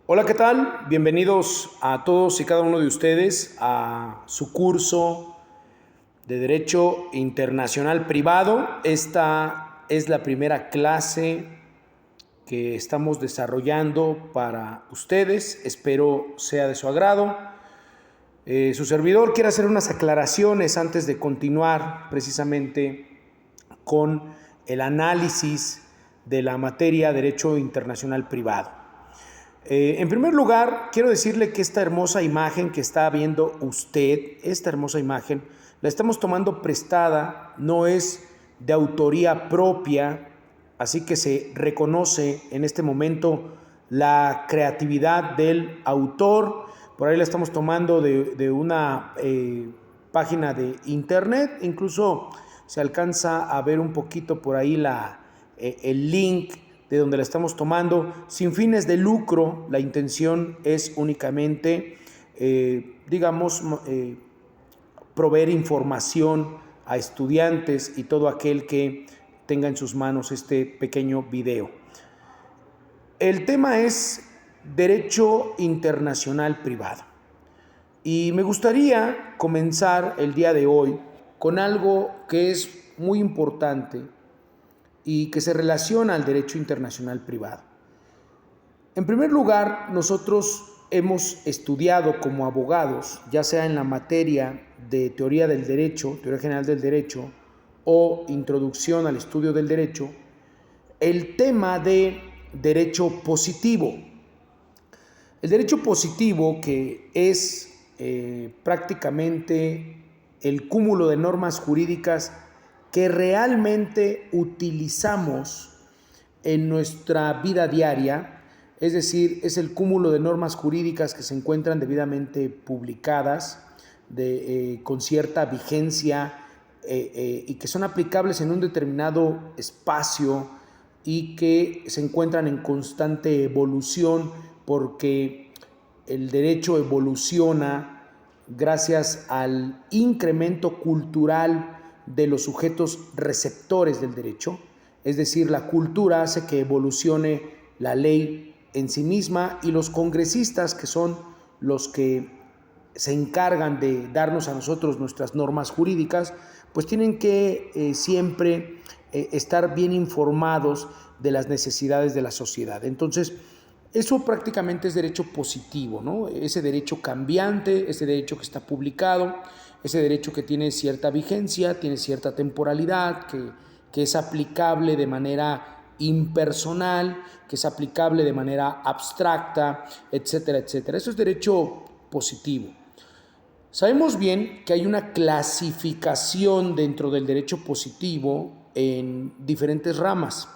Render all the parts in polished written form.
Hola, ¿qué tal? Bienvenidos a todos y cada uno de ustedes a su curso de Derecho Internacional Privado. Esta es la primera clase que estamos desarrollando para ustedes. Espero sea de su agrado. Su servidor quiere hacer unas aclaraciones antes de continuar precisamente con el análisis de la materia Derecho Internacional Privado. En primer lugar, quiero decirle que esta hermosa imagen que está viendo usted, esta hermosa imagen, la estamos tomando prestada, no es de autoría propia, así que se reconoce en este momento la creatividad del autor. Por ahí la estamos tomando de una página de internet, incluso se alcanza a ver un poquito por ahí el link de donde la estamos tomando, sin fines de lucro. La intención es únicamente, proveer información a estudiantes y todo aquel que tenga en sus manos este pequeño video. El tema es Derecho Internacional Privado. Y me gustaría comenzar el día de hoy con algo que es muy importante y que se relaciona al derecho internacional privado. En primer lugar, nosotros hemos estudiado como abogados, ya sea en la materia de teoría del derecho, teoría general del derecho, o introducción al estudio del derecho, el tema de derecho positivo. El derecho positivo, que es prácticamente el cúmulo de normas jurídicas que realmente utilizamos en nuestra vida diaria, es decir, es el cúmulo de normas jurídicas que se encuentran debidamente publicadas, con cierta vigencia y que son aplicables en un determinado espacio y que se encuentran en constante evolución, porque el derecho evoluciona gracias al incremento cultural de los sujetos receptores del derecho. Es decir, la cultura hace que evolucione la ley en sí misma, y los congresistas, que son los que se encargan de darnos a nosotros nuestras normas jurídicas, pues tienen que siempre estar bien informados de las necesidades de la sociedad. Entonces, eso prácticamente es derecho positivo, ¿no? Ese derecho cambiante, ese derecho que está publicado, ese derecho que tiene cierta vigencia, tiene cierta temporalidad, que es aplicable de manera impersonal, que es aplicable de manera abstracta, etcétera, etcétera. Eso es derecho positivo. Sabemos bien que hay una clasificación dentro del derecho positivo en diferentes ramas.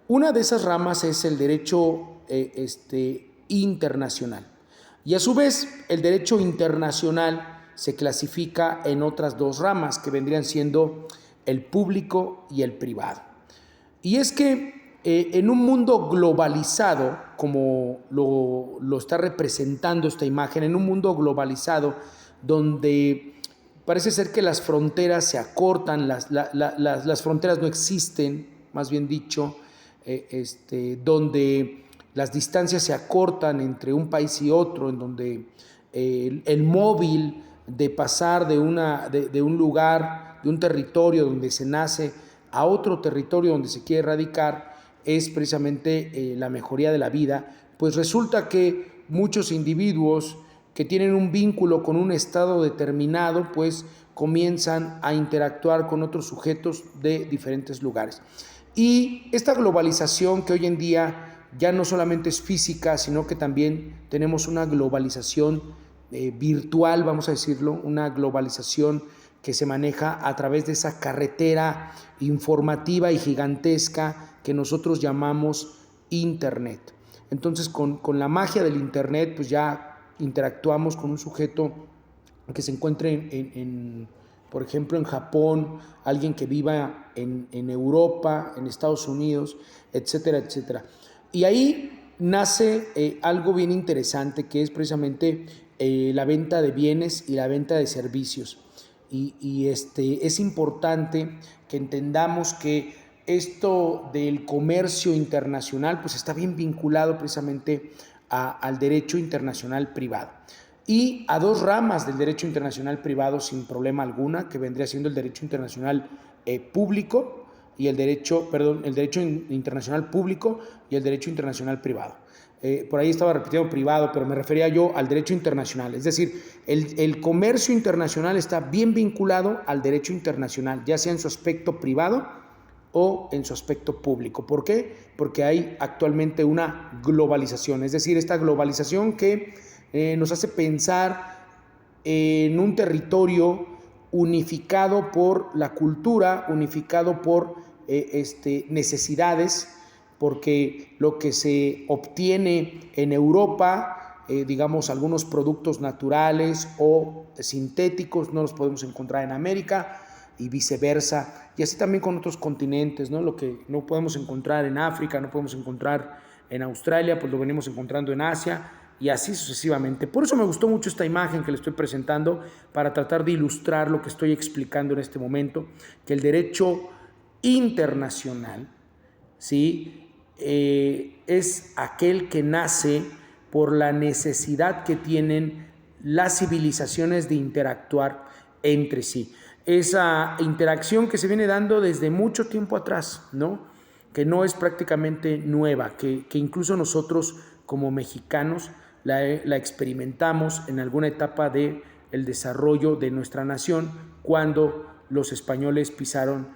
Una de esas ramas es el derecho internacional. Y a su vez, el derecho internacional se clasifica en otras dos ramas, que vendrían siendo el público y el privado. Y es que en un mundo globalizado, como lo está representando esta imagen, en un mundo globalizado donde parece ser que las fronteras se acortan, las fronteras no existen, más bien dicho, donde las distancias se acortan entre un país y otro, en donde el móvil de pasar de un lugar, de un territorio donde se nace, a otro territorio donde se quiere radicar, es precisamente la mejoría de la vida. Pues resulta que muchos individuos que tienen un vínculo con un estado determinado, pues comienzan a interactuar con otros sujetos de diferentes lugares. Y esta globalización, que hoy en día ya no solamente es física, sino que también tenemos una globalización virtual, vamos a decirlo, una globalización que se maneja a través de esa carretera informativa y gigantesca que nosotros llamamos Internet. Entonces, con la magia del Internet, pues ya interactuamos con un sujeto que se encuentre por ejemplo, en Japón, alguien que viva en Europa, en Estados Unidos, etcétera, etcétera. Y ahí nace algo bien interesante, que es precisamente la venta de bienes y la venta de servicios. Es importante que entendamos que esto del comercio internacional pues está bien vinculado precisamente al derecho internacional privado y a dos ramas del derecho internacional privado sin problema alguna, que vendría siendo el derecho internacional público y el derecho internacional público y el derecho internacional privado. Por ahí estaba repitiendo privado, pero me refería yo al derecho internacional. Es decir, el comercio internacional está bien vinculado al derecho internacional, ya sea en su aspecto privado o en su aspecto público. ¿Por qué? Porque hay actualmente una globalización, es decir, esta globalización que nos hace pensar en un territorio unificado por la cultura, unificado por necesidades, porque lo que se obtiene en Europa, digamos algunos productos naturales o sintéticos, no los podemos encontrar en América y viceversa, y así también con otros continentes, ¿no? Lo que no podemos encontrar en África, no podemos encontrar en Australia, pues lo venimos encontrando en Asia, y así sucesivamente. Por eso me gustó mucho esta imagen que le estoy presentando, para tratar de ilustrar lo que estoy explicando en este momento, que el derecho internacional, ¿sí?, es aquel que nace por la necesidad que tienen las civilizaciones de interactuar entre sí. Esa interacción que se viene dando desde mucho tiempo atrás, ¿no? Que no es prácticamente nueva, que incluso nosotros como mexicanos la experimentamos en alguna etapa del desarrollo de nuestra nación, cuando los españoles pisaron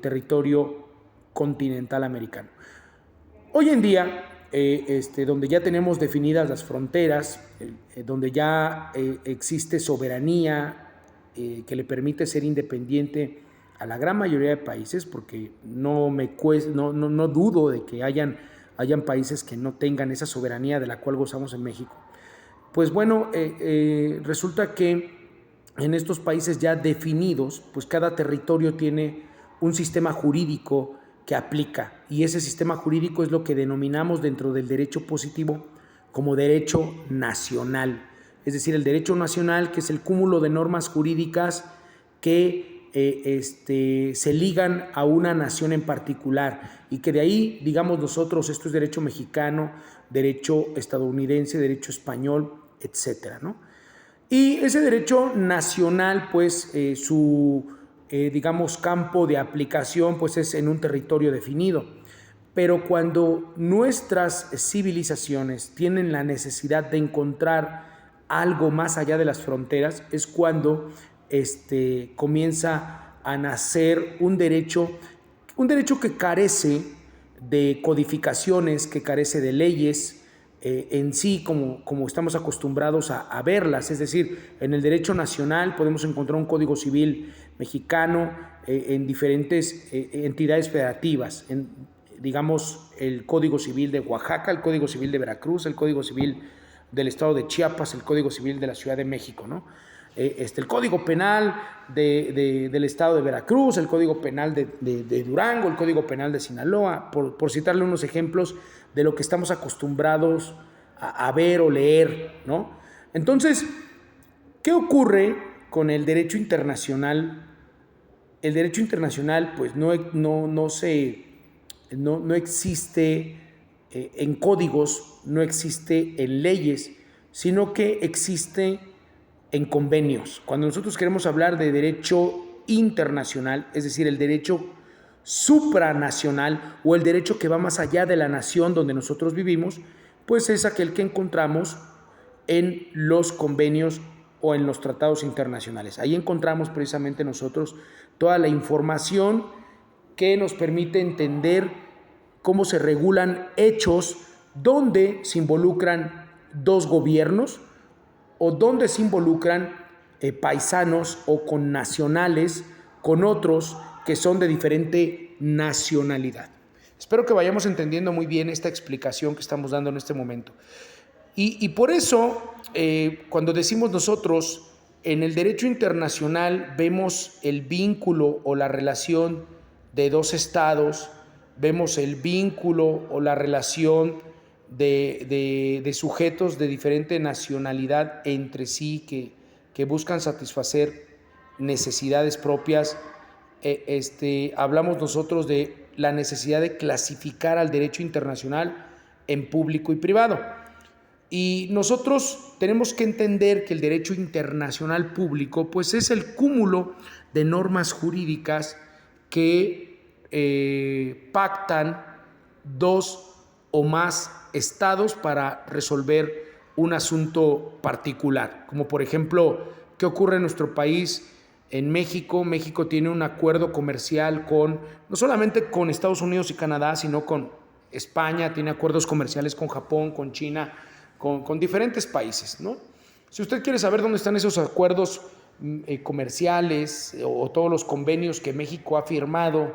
territorio continental americano. Hoy en día, donde ya tenemos definidas las fronteras, donde ya existe soberanía que le permite ser independiente a la gran mayoría de países, porque no dudo de que hayan países que no tengan esa soberanía de la cual gozamos en México. Pues bueno, resulta que en estos países ya definidos, pues cada territorio tiene un sistema jurídico que aplica, y ese sistema jurídico es lo que denominamos dentro del derecho positivo como derecho nacional. Es decir, el derecho nacional, que es el cúmulo de normas jurídicas que se ligan a una nación en particular, y que de ahí, digamos nosotros, esto es derecho mexicano, derecho estadounidense, derecho español, etcétera, ¿no? Y ese derecho nacional, pues digamos, campo de aplicación, pues es en un territorio definido. Pero cuando nuestras civilizaciones tienen la necesidad de encontrar algo más allá de las fronteras, es cuando comienza a nacer un derecho que carece de codificaciones, que carece de leyes en sí, como estamos acostumbrados a verlas. Es decir, en el derecho nacional podemos encontrar un código civil mexicano en diferentes entidades federativas, digamos el Código Civil de Oaxaca, el Código Civil de Veracruz, el Código Civil del Estado de Chiapas, el Código Civil de la Ciudad de México, ¿no? El Código Penal del Estado de Veracruz, el Código Penal de Durango, el Código Penal de Sinaloa, por citarle unos ejemplos de lo que estamos acostumbrados a ver o leer, ¿no? Entonces, ¿qué ocurre con el derecho internacional? El derecho internacional, pues no existe en códigos, no existe en leyes, sino que existe en convenios. Cuando nosotros queremos hablar de derecho internacional, es decir, el derecho supranacional o el derecho que va más allá de la nación donde nosotros vivimos, pues es aquel que encontramos en los convenios o en los tratados internacionales. Ahí encontramos precisamente nosotros toda la información que nos permite entender cómo se regulan hechos donde se involucran dos gobiernos o donde se involucran paisanos o connacionales con otros que son de diferente nacionalidad. Espero que vayamos entendiendo muy bien esta explicación que estamos dando en este momento. Y por eso, cuando decimos nosotros, en el derecho internacional vemos el vínculo o la relación de dos estados, vemos el vínculo o la relación de sujetos de diferente nacionalidad entre sí que buscan satisfacer necesidades propias. Hablamos nosotros de la necesidad de clasificar al derecho internacional en público y privado. Y nosotros tenemos que entender que el derecho internacional público pues es el cúmulo de normas jurídicas que pactan dos o más estados para resolver un asunto particular. Como por ejemplo, ¿qué ocurre en nuestro país? En México, México tiene un acuerdo comercial no solamente con Estados Unidos y Canadá, sino con España, tiene acuerdos comerciales con Japón, con China, con diferentes países, ¿no? Si usted quiere saber dónde están esos acuerdos comerciales o todos los convenios que México ha firmado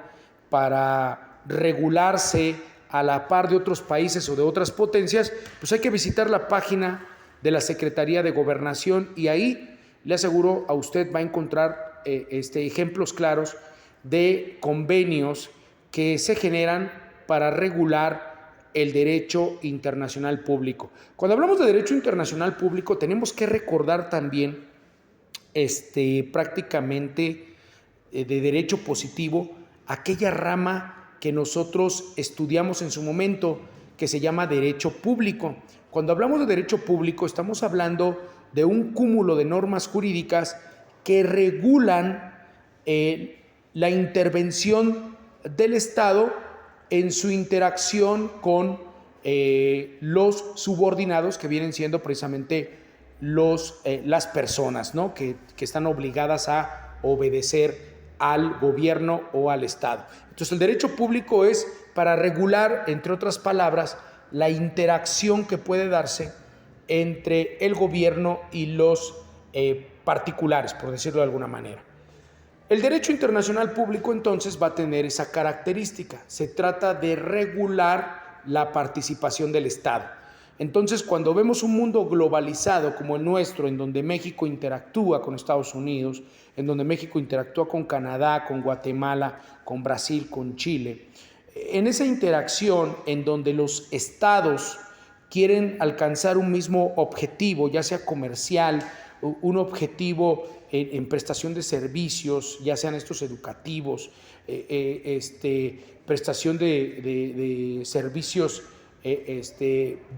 para regularse a la par de otros países o de otras potencias, pues hay que visitar la página de la Secretaría de Gobernación y ahí le aseguro a usted va a encontrar ejemplos claros de convenios que se generan para regular el derecho internacional público. Cuando hablamos de derecho internacional público, tenemos que recordar también prácticamente de derecho positivo, aquella rama que nosotros estudiamos en su momento, que se llama derecho público. Cuando hablamos de derecho público, estamos hablando de un cúmulo de normas jurídicas que regulan la intervención del Estado en su interacción con los subordinados, que vienen siendo precisamente las personas, ¿no? que están obligadas a obedecer al gobierno o al Estado. Entonces el derecho público es para regular, entre otras palabras, la interacción que puede darse entre el gobierno y los particulares, por decirlo de alguna manera. El derecho internacional público entonces va a tener esa característica. Se trata de regular la participación del Estado. Entonces, cuando vemos un mundo globalizado como el nuestro, en donde México interactúa con Estados Unidos, en donde México interactúa con Canadá, con Guatemala, con Brasil, con Chile, en esa interacción en donde los estados quieren alcanzar un mismo objetivo, ya sea comercial, un objetivo en prestación de servicios, ya sean estos educativos, prestación de servicios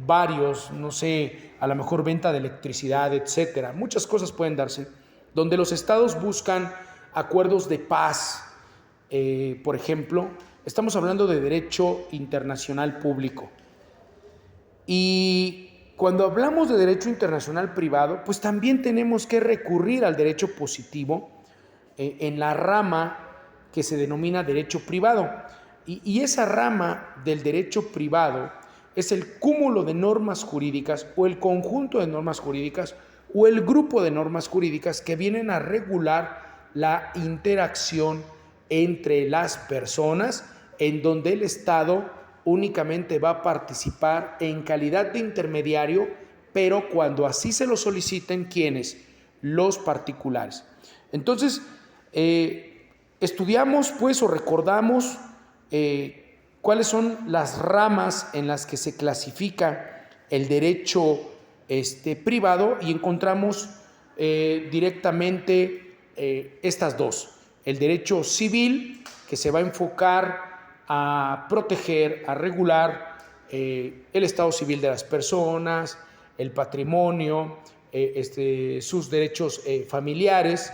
varios, no sé, a lo mejor venta de electricidad, etcétera. Muchas cosas pueden darse, donde los estados buscan acuerdos de paz. Por ejemplo, estamos hablando de derecho internacional público. Y cuando hablamos de derecho internacional privado, pues también tenemos que recurrir al derecho positivo en la rama que se denomina derecho privado. Y esa rama del derecho privado es el cúmulo de normas jurídicas o el conjunto de normas jurídicas o el grupo de normas jurídicas que vienen a regular la interacción entre las personas, en donde el Estado únicamente va a participar en calidad de intermediario, pero cuando así se lo soliciten, ¿quiénes? Los particulares. Entonces, estudiamos pues o recordamos cuáles son las ramas en las que se clasifica el derecho privado y encontramos directamente estas dos. El derecho civil, que se va a enfocar a proteger, a regular el estado civil de las personas, el patrimonio, sus derechos familiares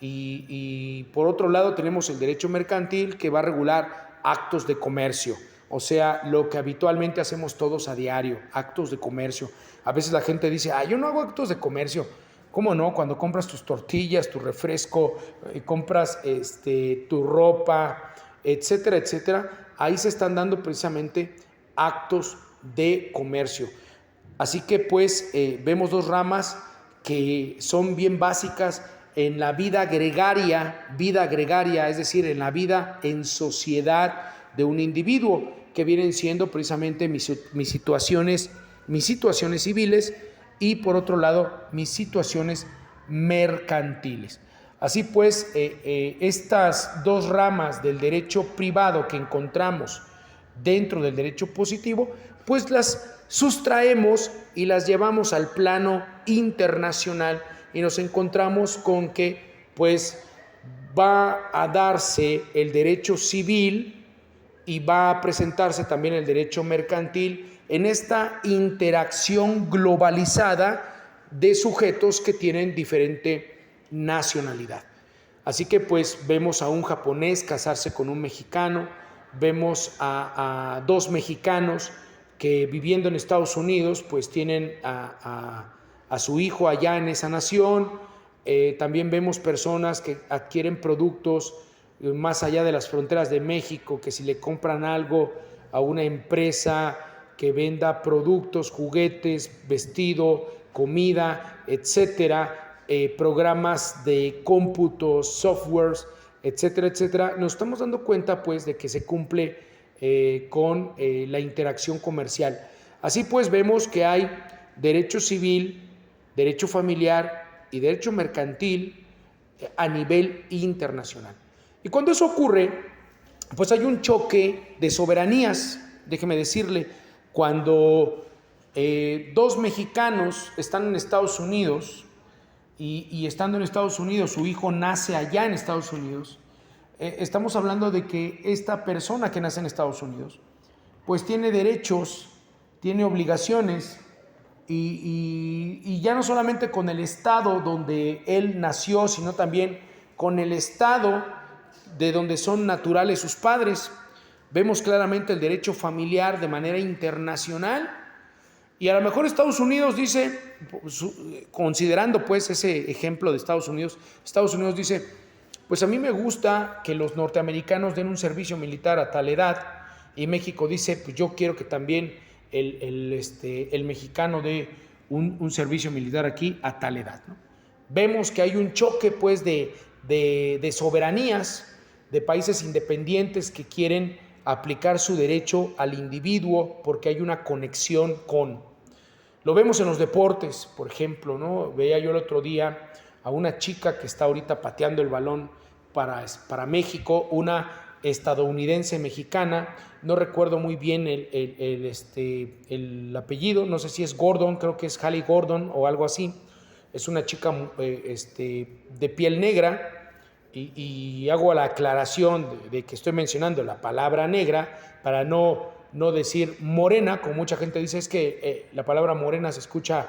y por otro lado tenemos el derecho mercantil que va a regular actos de comercio, o sea, lo que habitualmente hacemos todos a diario, actos de comercio. A veces la gente dice, yo no hago actos de comercio. ¿Cómo no? Cuando compras tus tortillas, tu refresco, compras tu ropa, etcétera, etcétera, ahí se están dando precisamente actos de comercio. Así que pues vemos dos ramas que son bien básicas en la vida gregaria, es decir, en la vida en sociedad de un individuo, que vienen siendo precisamente mis situaciones civiles y por otro lado mis situaciones mercantiles. Así pues, estas dos ramas del derecho privado que encontramos dentro del derecho positivo, pues las sustraemos y las llevamos al plano internacional y nos encontramos con que pues va a darse el derecho civil y va a presentarse también el derecho mercantil en esta interacción globalizada de sujetos que tienen diferente nacionalidad. Así que pues vemos a un japonés casarse con un mexicano, vemos a dos mexicanos que viviendo en Estados Unidos pues tienen a su hijo allá en esa nación. También vemos personas que adquieren productos más allá de las fronteras de México, que si le compran algo a una empresa que venda productos, juguetes, vestido, comida, etcétera, programas de cómputo, softwares, etcétera, etcétera, nos estamos dando cuenta pues de que se cumple con la interacción comercial. Así pues vemos que hay derecho civil, derecho familiar y derecho mercantil a nivel internacional. Y cuando eso ocurre, pues hay un choque de soberanías, déjeme decirle, cuando dos mexicanos están en Estados Unidos y estando en Estados Unidos, su hijo nace allá en Estados Unidos, estamos hablando de que esta persona que nace en Estados Unidos, pues tiene derechos, tiene obligaciones, y ya no solamente con el estado donde él nació, sino también con el estado de donde son naturales sus padres. Vemos claramente el derecho familiar de manera internacional, y a lo mejor Estados Unidos dice, considerando pues ese ejemplo de Estados Unidos dice, pues a mí me gusta que los norteamericanos den un servicio militar a tal edad, y México dice, pues yo quiero que también el mexicano dé un servicio militar aquí a tal edad, ¿no? Vemos que hay un choque pues de soberanías, de países independientes que quieren aplicar su derecho al individuo porque hay una conexión con. Lo vemos en los deportes, por ejemplo, ¿no? Veía yo el otro día a una chica que está ahorita pateando el balón para México, una estadounidense mexicana, no recuerdo muy bien el apellido, no sé si es Gordon, creo que es Hallie Gordon o algo así. Es una chica de piel negra, y hago la aclaración de que estoy mencionando la palabra negra para no decir morena, como mucha gente dice, es que la palabra morena se escucha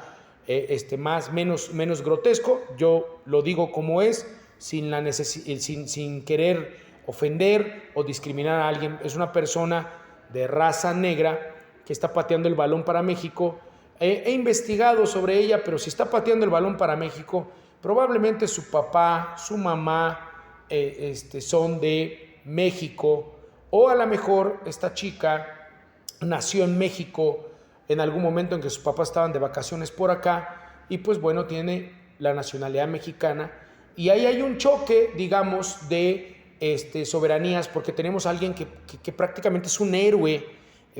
menos grotesco. Yo lo digo como es, sin querer ofender o discriminar a alguien. Es una persona de raza negra que está pateando el balón para México. He investigado sobre ella, pero si está pateando el balón para México, probablemente su papá, su mamá son de México, o a lo mejor esta chica nació en México en algún momento en que sus papás estaban de vacaciones por acá, y pues bueno, tiene la nacionalidad mexicana, y ahí hay un choque, digamos, de soberanías, porque tenemos a alguien que prácticamente es un héroe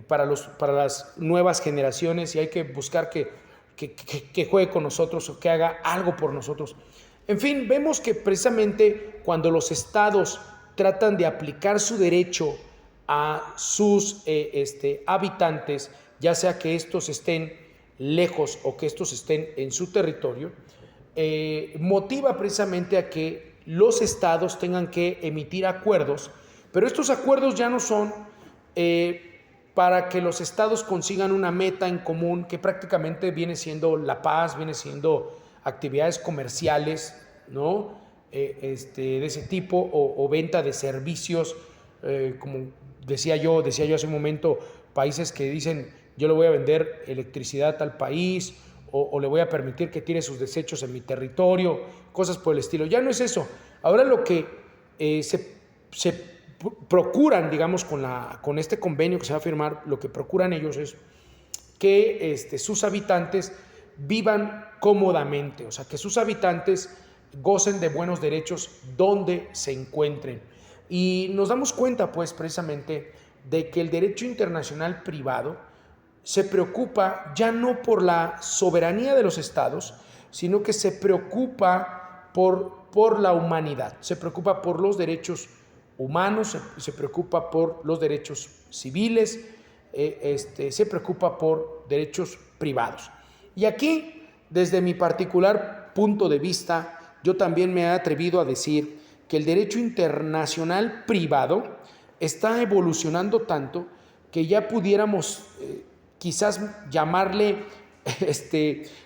para las nuevas generaciones, y hay que buscar que juegue con nosotros o que haga algo por nosotros. En fin, vemos que precisamente cuando los estados tratan de aplicar su derecho a sus habitantes, ya sea que estos estén lejos o que estos estén en su territorio, motiva precisamente a que los estados tengan que emitir acuerdos, pero estos acuerdos ya no son para que los estados consigan una meta en común, que prácticamente viene siendo la paz, viene siendo actividades comerciales, ¿no? De ese tipo, o venta de servicios, como decía yo hace un momento, países que dicen, yo le voy a vender electricidad a tal país, o le voy a permitir que tire sus desechos en mi territorio, cosas por el estilo. Ya no es eso. Ahora lo que se procuran, digamos, con este convenio que se va a firmar, lo que procuran ellos es que sus habitantes vivan cómodamente, o sea, que sus habitantes gocen de buenos derechos donde se encuentren. Y nos damos cuenta, pues, precisamente, de que el derecho internacional privado se preocupa ya no por la soberanía de los estados, sino que se preocupa por la humanidad, se preocupa por los derechos humanos, se preocupa por los derechos civiles, se preocupa por derechos privados. Y aquí, desde mi particular punto de vista, yo también me he atrevido a decir que el derecho internacional privado está evolucionando tanto que ya pudiéramos quizás llamarle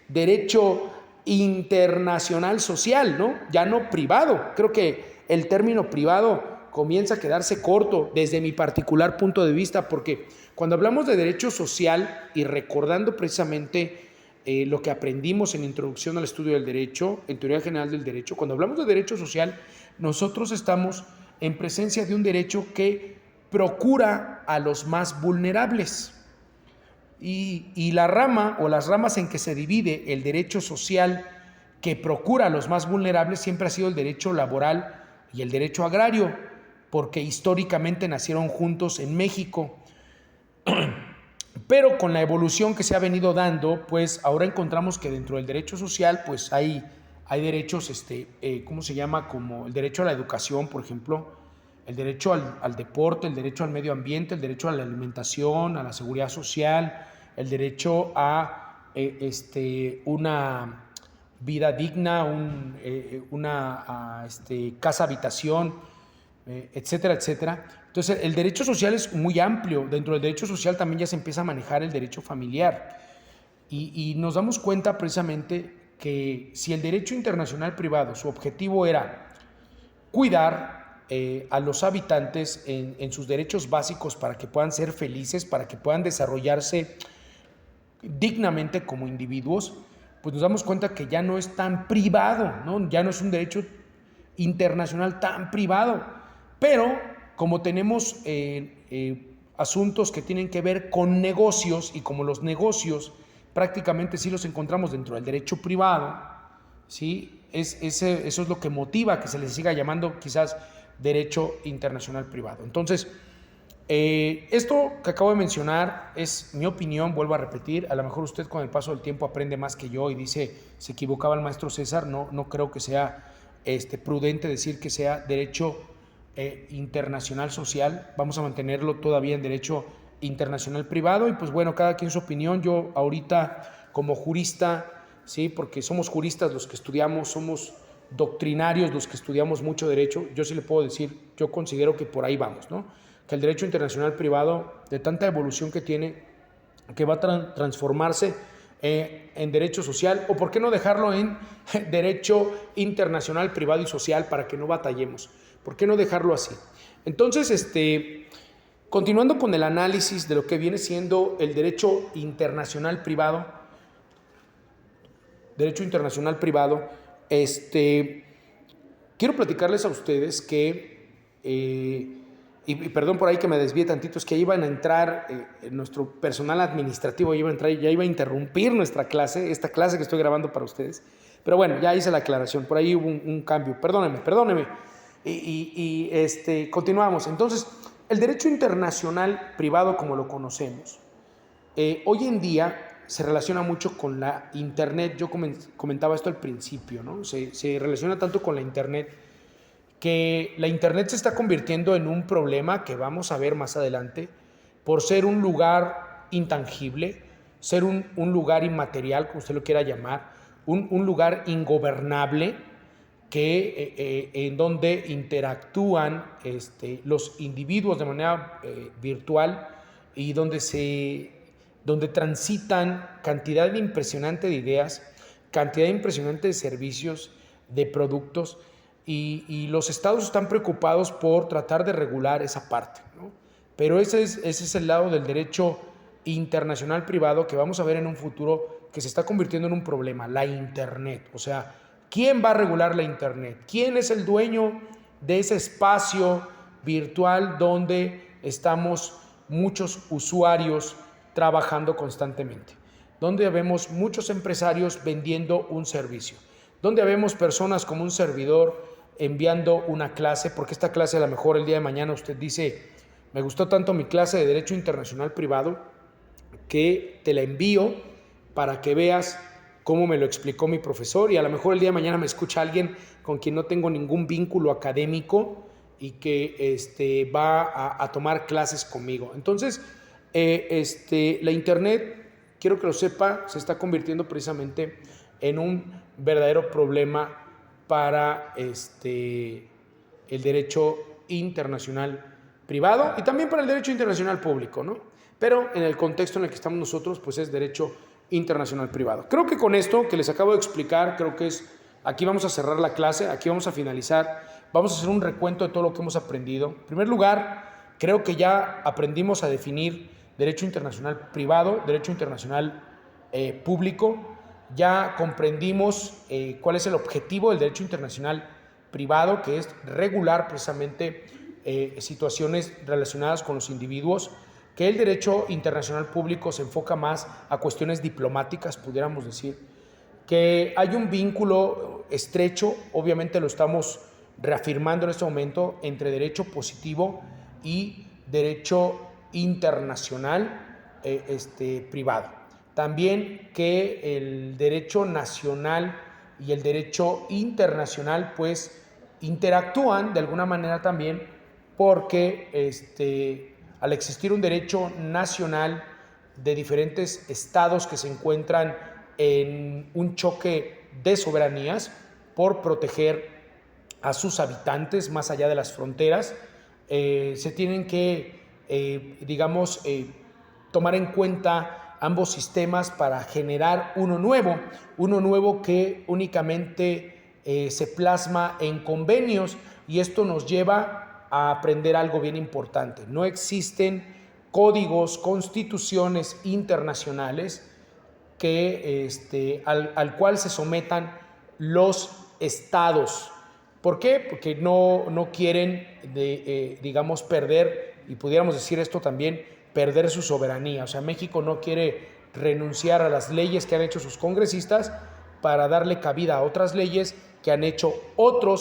derecho internacional social, ¿no? Ya no privado. Creo que el término privado comienza a quedarse corto desde mi particular punto de vista, porque cuando hablamos de derecho social y recordando precisamente lo que aprendimos en Introducción al Estudio del Derecho, en Teoría General del Derecho, cuando hablamos de derecho social, nosotros estamos en presencia de un derecho que procura a los más vulnerables. Y la rama o las ramas en que se divide el derecho social que procura a los más vulnerables siempre ha sido el derecho laboral y el derecho agrario, porque históricamente nacieron juntos en México. Pero con la evolución que se ha venido dando, pues ahora encontramos que dentro del derecho social, pues hay derechos, ¿cómo se llama? Como el derecho a la educación, por ejemplo, el derecho al deporte, el derecho al medio ambiente, el derecho a la alimentación, a la seguridad social, el derecho a una vida digna, una casa habitación, etcétera, etcétera. Entonces, el derecho social es muy amplio. Dentro del derecho social también ya se empieza a manejar el derecho familiar. Y nos damos cuenta precisamente que si el derecho internacional privado, su objetivo era cuidar a los habitantes en sus derechos básicos para que puedan ser felices, para que puedan desarrollarse dignamente como individuos, pues nos damos cuenta que ya no es tan privado, ¿no? Ya no es un derecho internacional tan privado, pero como tenemos asuntos que tienen que ver con negocios y como los negocios prácticamente sí los encontramos dentro del derecho privado, ¿sí? Eso es lo que motiva que se les siga llamando quizás derecho internacional privado. Entonces, esto que acabo de mencionar es mi opinión, vuelvo a repetir, a lo mejor usted con el paso del tiempo aprende más que yo y dice, se equivocaba el maestro César, no creo que sea prudente decir que sea derecho internacional social, vamos a mantenerlo todavía en derecho internacional privado y pues bueno, cada quien su opinión. Yo ahorita como jurista, ¿sí? Porque somos juristas los que estudiamos, somos doctrinarios los que estudiamos mucho derecho, yo sí le puedo decir, yo considero que por ahí vamos, ¿no? Que el derecho internacional privado, de tanta evolución que tiene, que va a transformarse en derecho social, o por qué no dejarlo en derecho internacional privado y social para que no batallemos. ¿Por qué no dejarlo así? Entonces, continuando con el análisis de lo que viene siendo el derecho internacional privado, quiero platicarles a ustedes que, y perdón por ahí que me desvíe tantito, es que iban a entrar, nuestro personal administrativo ya iba a interrumpir nuestra clase, esta clase que estoy grabando para ustedes, pero bueno, ya hice la aclaración, por ahí hubo un cambio, perdónenme. Continuamos. Entonces, el derecho internacional privado como lo conocemos, hoy en día se relaciona mucho con la Internet. Yo comentaba esto al principio, ¿no? Se relaciona tanto con la Internet que la Internet se está convirtiendo en un problema que vamos a ver más adelante por ser un lugar intangible, ser un lugar inmaterial, como usted lo quiera llamar, un lugar ingobernable en donde interactúan los individuos de manera virtual y donde transitan cantidad impresionante de ideas, cantidad impresionante de servicios, de productos, y los estados están preocupados por tratar de regular esa parte, ¿no? Pero ese es el lado del derecho internacional privado que vamos a ver en un futuro que se está convirtiendo en un problema, la Internet. O sea, ¿quién va a regular la Internet? ¿Quién es el dueño de ese espacio virtual donde estamos muchos usuarios trabajando constantemente? Donde vemos muchos empresarios vendiendo un servicio, donde vemos personas como un servidor enviando una clase, porque esta clase a lo mejor el día de mañana usted dice, me gustó tanto mi clase de Derecho Internacional Privado que te la envío para que veas cómo me lo explicó mi profesor, y a lo mejor el día de mañana me escucha alguien con quien no tengo ningún vínculo académico y que va a tomar clases conmigo. Entonces, la Internet, quiero que lo sepa, se está convirtiendo precisamente en un verdadero problema para el derecho internacional privado y también para el derecho internacional público, ¿no? Pero en el contexto en el que estamos nosotros, pues es derecho internacional privado. Creo que con esto que les acabo de explicar, creo que aquí vamos a cerrar la clase, aquí vamos a finalizar, vamos a hacer un recuento de todo lo que hemos aprendido. En primer lugar, creo que ya aprendimos a definir derecho internacional privado, derecho internacional público, ya comprendimos cuál es el objetivo del derecho internacional privado, que es regular precisamente situaciones relacionadas con los individuos, que el derecho internacional público se enfoca más a cuestiones diplomáticas, pudiéramos decir, que hay un vínculo estrecho, obviamente lo estamos reafirmando en este momento, entre derecho positivo y derecho internacional privado. También que el derecho nacional y el derecho internacional pues interactúan de alguna manera también, porque al existir un derecho nacional de diferentes estados que se encuentran en un choque de soberanías por proteger a sus habitantes más allá de las fronteras, se tienen que, tomar en cuenta ambos sistemas para generar uno nuevo que únicamente se plasma en convenios, y esto nos lleva a aprender algo bien importante. No existen códigos, constituciones internacionales al cual se sometan los estados. ¿Por qué? Porque no quieren, perder, y pudiéramos decir esto también, perder su soberanía. O sea, México no quiere renunciar a las leyes que han hecho sus congresistas para darle cabida a otras leyes que han hecho otro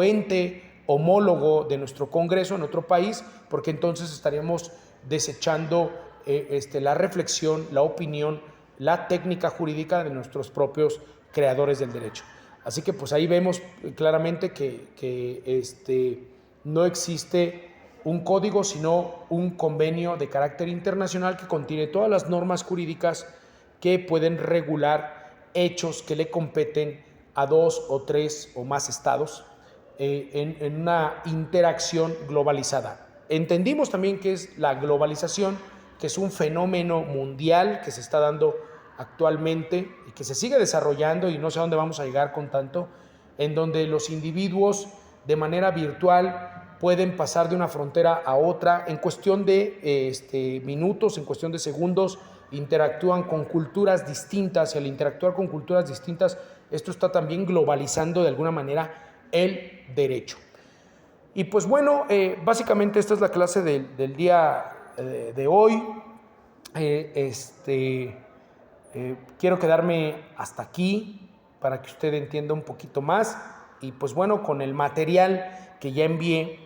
ente homólogo de nuestro Congreso en otro país, porque entonces estaríamos desechando la reflexión, la opinión, la técnica jurídica de nuestros propios creadores del derecho. Así que pues ahí vemos claramente que no existe un código, sino un convenio de carácter internacional que contiene todas las normas jurídicas que pueden regular hechos que le competen a 2 o 3 o más estados en una interacción globalizada. Entendimos también que es la globalización, que es un fenómeno mundial que se está dando actualmente y que se sigue desarrollando, y no sé a dónde vamos a llegar con tanto, en donde los individuos de manera virtual pueden pasar de una frontera a otra en cuestión de minutos, en cuestión de segundos, interactúan con culturas distintas, y al interactuar con culturas distintas, esto está también globalizando de alguna manera el derecho. Y pues bueno, básicamente esta es la clase del día de hoy. Quiero quedarme hasta aquí para que usted entienda un poquito más, y pues bueno, con el material que ya envié,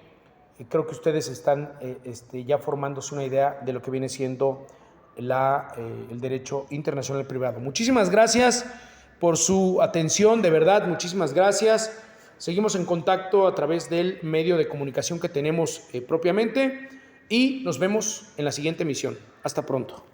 creo que ustedes están ya formándose una idea de lo que viene siendo el derecho internacional privado. Muchísimas gracias por su atención, de verdad, muchísimas gracias. Seguimos en contacto a través del medio de comunicación que tenemos propiamente, y nos vemos en la siguiente emisión. Hasta pronto.